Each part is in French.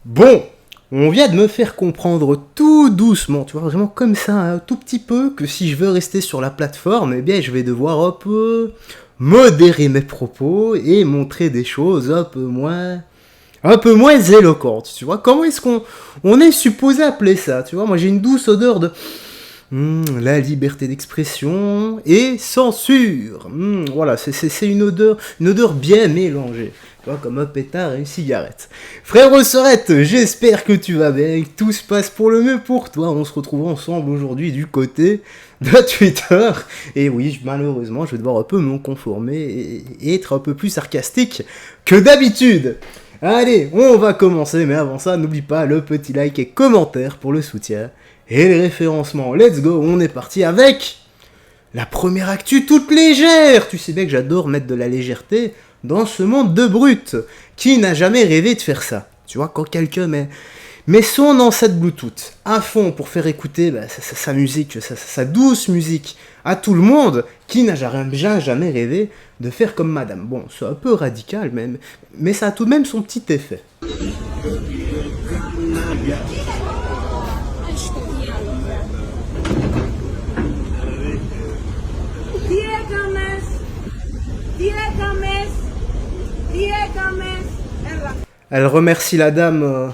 Bon, on vient de me faire comprendre tout doucement, tu vois, vraiment comme ça, un tout petit peu, que si je veux rester sur la plateforme, eh bien, je vais devoir un peu modérer mes propos et montrer des choses un peu moins éloquentes, tu vois. Comment est-ce qu'on est supposé appeler ça, tu vois. Moi, j'ai une douce odeur de la liberté d'expression et censure. Voilà, c'est une odeur bien mélangée. Tu vois, comme un pétard et une cigarette. Frère Sorette, j'espère que tu vas bien, que tout se passe pour le mieux pour toi. On se retrouve ensemble aujourd'hui du côté de Twitter. Et oui, malheureusement, je vais devoir un peu me conformer et être un peu plus sarcastique que d'habitude. Allez, on va commencer, mais avant ça, n'oublie pas le petit like et commentaire pour le soutien. Et les référencements, let's go, on est parti avec la première actu toute légère. Tu sais bien que j'adore mettre de la légèreté dans ce monde de brutes. Qui n'a jamais rêvé de faire ça? Tu vois, quand quelqu'un met son enceinte Bluetooth à fond pour faire écouter sa musique, sa douce musique à tout le monde, qui n'a jamais rêvé de faire comme madame? Bon, c'est un peu radical même, mais ça a tout de même son petit effet. Elle remercie la dame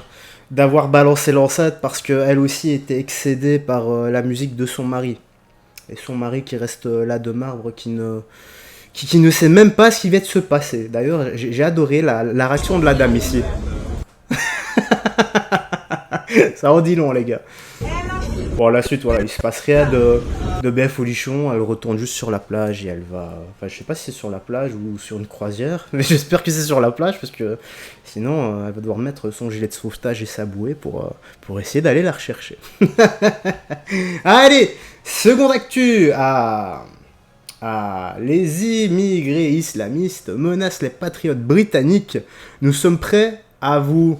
d'avoir balancé l'enceinte parce qu'elle aussi était excédée par la musique de son mari. Et son mari qui reste là de marbre, qui ne sait même pas ce qui vient de se passer. D'ailleurs, j'ai adoré la réaction de la dame ici. Ça en dit long, les gars. Bon, la suite, voilà, il se passe rien de bien folichon. Elle retourne juste sur la plage et elle va. Enfin, je sais pas si c'est sur la plage ou sur une croisière, mais j'espère que c'est sur la plage parce que sinon, elle va devoir mettre son gilet de sauvetage et sa bouée pour essayer d'aller la rechercher. Allez, seconde actu. Les immigrés islamistes menacent les patriotes britanniques. Nous sommes prêts à vous.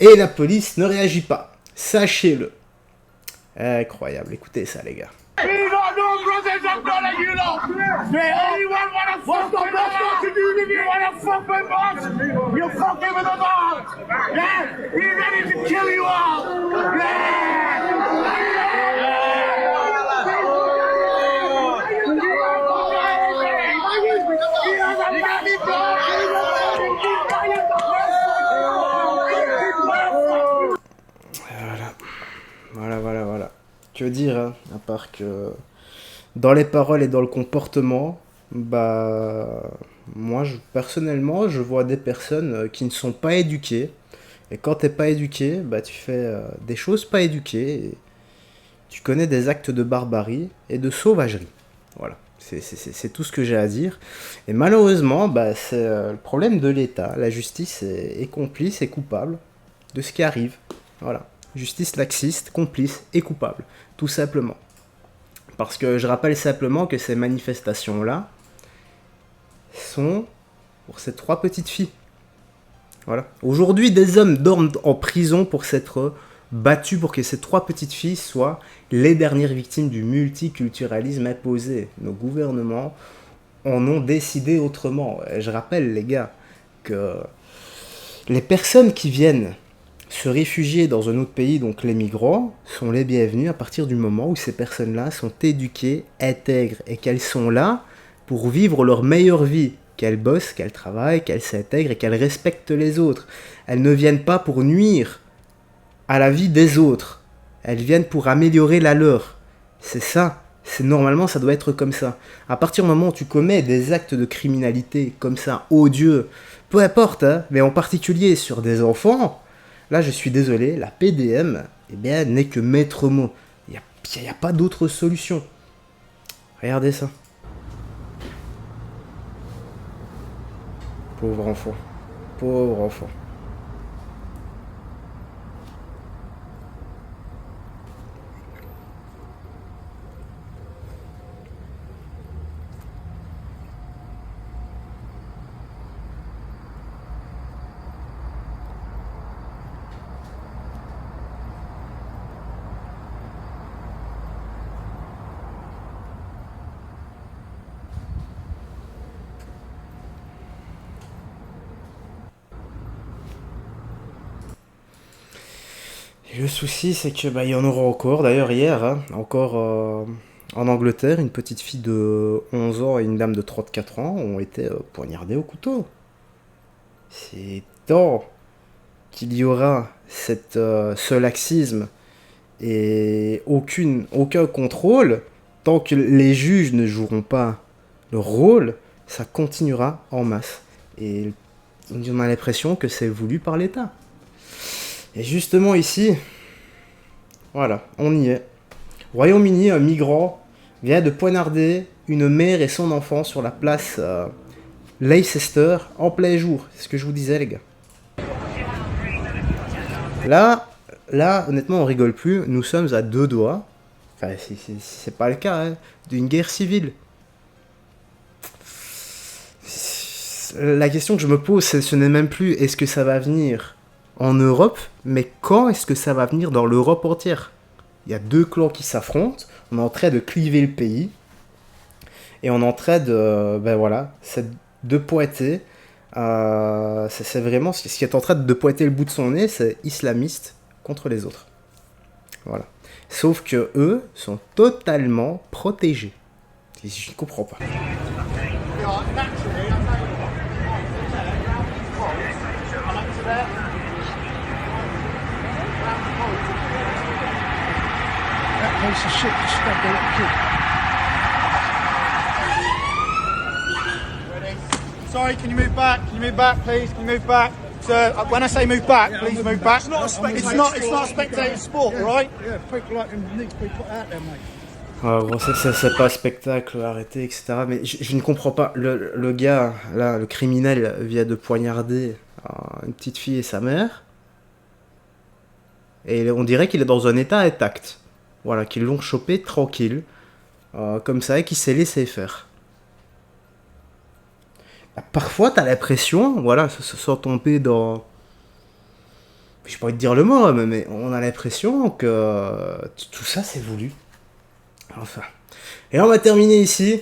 Et la police ne réagit pas. Sachez-le. Incroyable, écoutez ça les gars. Voilà. Que dire, hein, à part que dans les paroles et dans le comportement, moi, personnellement, je vois des personnes qui ne sont pas éduquées. Et quand t'es pas éduqué, tu fais des choses pas éduquées. Et tu connais des actes de barbarie et de sauvagerie. Voilà. C'est tout ce que j'ai à dire. Et malheureusement, c'est le problème de l'État. La justice est complice et coupable de ce qui arrive. Voilà. Justice laxiste, complice et coupable. Tout simplement. Parce que je rappelle simplement que ces manifestations-là sont pour ces 3 petites filles. Voilà. Aujourd'hui, des hommes dorment en prison pour s'être battus pour que ces 3 petites filles soient les dernières victimes du multiculturalisme imposé. Nos gouvernements en ont décidé autrement. Et je rappelle, les gars, que les personnes qui viennent se réfugier dans un autre pays, donc les migrants, sont les bienvenus à partir du moment où ces personnes-là sont éduquées, intègres, et qu'elles sont là pour vivre leur meilleure vie, qu'elles bossent, qu'elles travaillent, qu'elles s'intègrent et qu'elles respectent les autres. Elles ne viennent pas pour nuire à la vie des autres, elles viennent pour améliorer la leur. C'est ça, normalement ça doit être comme ça. À partir du moment où tu commets des actes de criminalité comme ça, odieux, peu importe, hein, mais en particulier sur des enfants, là, je suis désolé, la PDM, n'est que maître mot. Il n'y a pas d'autre solution. Regardez ça. Pauvre enfant. Pauvre enfant. Le souci, c'est que il y en aura encore. D'ailleurs, hier, hein, encore en Angleterre, une petite fille de 11 ans et une dame de 34 ans ont été poignardées au couteau. C'est tant qu'il y aura ce laxisme et aucun contrôle, tant que les juges ne joueront pas leur rôle, ça continuera en masse. Et on a l'impression que c'est voulu par l'État. Et justement ici, voilà, on y est. Royaume-Uni, un migrant vient de poignarder une mère et son enfant sur la place Leicester en plein jour. C'est ce que je vous disais, les gars. Là, honnêtement, on rigole plus. Nous sommes à 2 doigts. Enfin, c'est pas le cas, hein, d'une guerre civile. La question que je me pose, ce n'est même plus est-ce que ça va venir en Europe, mais quand est-ce que ça va venir dans l'Europe entière? Il y a 2 clans qui s'affrontent, on est en train de cliver le pays, et on est en train de, de pointer, c'est vraiment ce qui est en train de pointer le bout de son nez, c'est islamiste contre les autres. Voilà. Sauf que eux sont totalement protégés. Je ne comprends pas. Piece of shit just stabbed a little kid. Sorry, can you move back? Can you move back, please? Can you move back? Sir, when I say move back, please move back. It's not a spectator sport, right? Yeah, people like him need to be put out there, mate. Bon, c'est pas un spectacle, arrêtez, etc. Mais je ne comprends pas. Le gars, là, le criminel, vient de poignarder une petite fille et sa mère. Et on dirait qu'il est dans un état intact. Voilà, qu'ils l'ont chopé tranquille, comme ça, et qu'il s'est laissé faire. Parfois, t'as l'impression, voilà, sans tomber dans... J'ai pas envie de dire le mot, mais on a l'impression que tout ça, c'est voulu. Enfin. Et on va terminer ici.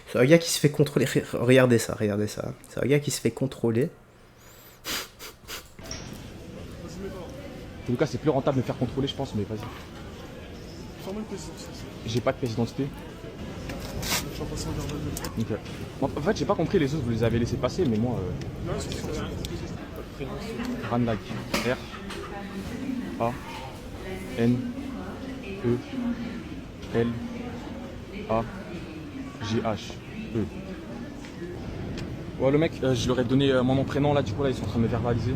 C'est un gars qui se fait contrôler. Regardez ça. C'est un gars qui se fait contrôler. En tout cas, c'est plus rentable de me faire contrôler, je pense, mais vas-y. J'ai pas de pièce d'identité. Okay. Bon, en fait, j'ai pas compris, les autres, vous les avez laissés passer, mais moi. Ranlag. R. A. N. E. L. A. G. H. E. Ouais, le mec, je leur ai donné mon nom, prénom, là, du coup, là, ils sont en train de me verbaliser.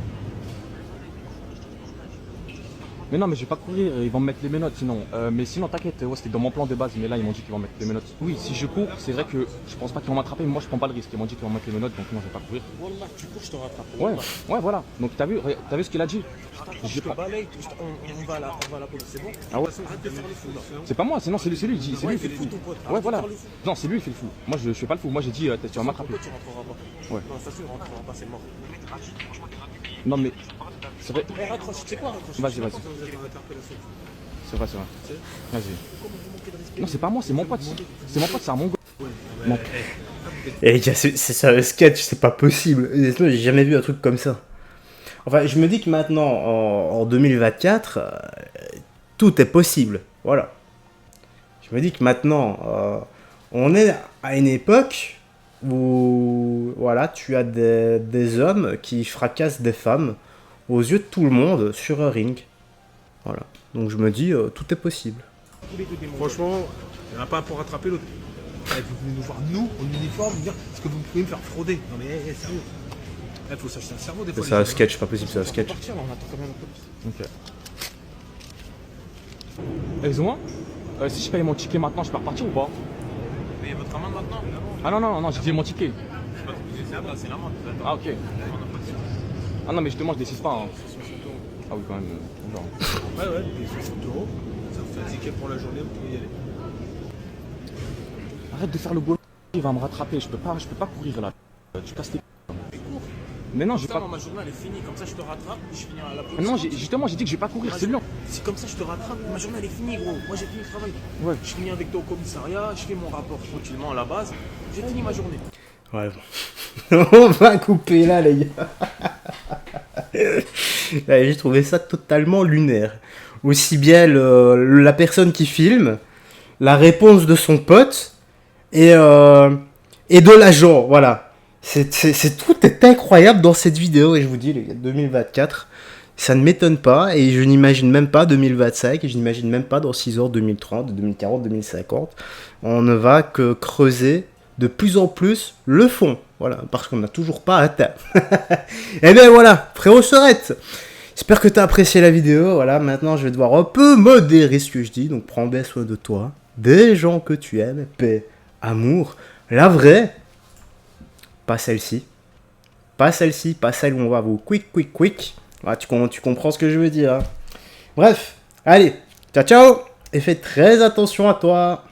Mais non, mais je vais pas courir, ils vont me mettre les menottes sinon. Mais sinon, t'inquiète, ouais, c'était dans mon plan de base, mais là, ils m'ont dit qu'ils vont mettre les menottes. Oui, si je cours, c'est vrai que je pense pas qu'ils vont m'attraper, mais moi, je prends pas le risque. Ils m'ont dit qu'ils vont mettre les menottes, donc moi, je vais pas courir. Wallah, tu cours, je te rattrape. Ouais, ouais, voilà. Donc, t'as vu ce qu'il a dit? Je te balaye, on va à la police, c'est bon? Ah ouais. Arrête de faire le fou, là. C'est pas moi, sinon c'est lui qui dit. C'est lui qui fait le fou. Ouais, voilà. Non, c'est lui qui fait le fou. Moi, je fais pas le fou. Moi, j'ai dit, tu vas m'attraper. Pourquoi tu rentreras pas? Ouais. Dans la station, il rentrera pas, c'est mort. Non, mais c'est vrai. Eh, raccroche, tu sais quoi, raccroche? Vas-y. C'est vrai. Vas-y. Non, c'est pas moi, c'est mon pote. C'est mon pote, c'est un mongol. Et c'est un sketch, c'est pas possible. J'ai jamais vu un truc comme ça. Enfin, je me dis que maintenant, en 2024, tout est possible. Voilà. Je me dis que maintenant, on est à une époque où, voilà, tu as des hommes qui fracassent des femmes aux yeux de tout le monde sur un ring. Voilà. Donc je me dis, tout est possible. Franchement, il n'y en a pas un pour rattraper l'autre. Vous venez nous voir, nous, en uniforme, dire est-ce que vous pouvez me faire frauder? Non mais sérieux. Il faut s'acheter un cerveau des fois. C'est un sketch, pas possible, c'est un sketch. Partir, là, on attend quand même la police. Ok. Excuse-moi, si je paye mon ticket maintenant, je peux repartir ou pas? Mais votre amende maintenant? Ah non, j'ai dit mon ticket. C'est l'amende. Ah ok. Ah non, mais justement, je décide pas. Hein. Ah oui, quand même. Ouais, mais 60 €, ça vous fait un ticket pour la journée, vous pouvez y aller. Arrête de faire le boulot. Il va me rattraper, je peux pas courir là. Tu casses tes... Mais non, je vais pas... Ma journée elle est finie, comme ça je te rattrape, je finis à la police. Non, justement, j'ai dit que je vais pas courir, c'est long. Si comme ça je te rattrape, ma journée elle est finie gros. Moi j'ai fini le travail. Ouais. Je finis avec toi au commissariat, je fais mon rapport tranquillement à la base. J'ai fini ma journée. Ouais, bon. On va couper là, les gars. Ouais, j'ai trouvé ça totalement lunaire. Aussi bien la personne qui filme, la réponse de son pote et de l'agent, voilà. Tout est incroyable dans cette vidéo et je vous dis, les gars, 2024, ça ne m'étonne pas et je n'imagine même pas 2025 et je n'imagine même pas dans 6 heures 2030, 2040, 2050. On ne va que creuser de plus en plus le fond, voilà, parce qu'on n'a toujours pas atteint. Et bien voilà, frérot Sorette, j'espère que tu as apprécié la vidéo, voilà, maintenant je vais devoir un peu modérer ce que je dis, donc prends bien soin de toi, des gens que tu aimes, paix, amour, la vraie, pas celle-ci, pas celle-ci, pas celle où on va vous quick. Ah, tu comprends ce que je veux dire. Hein. Bref, allez, ciao ciao, et fais très attention à toi.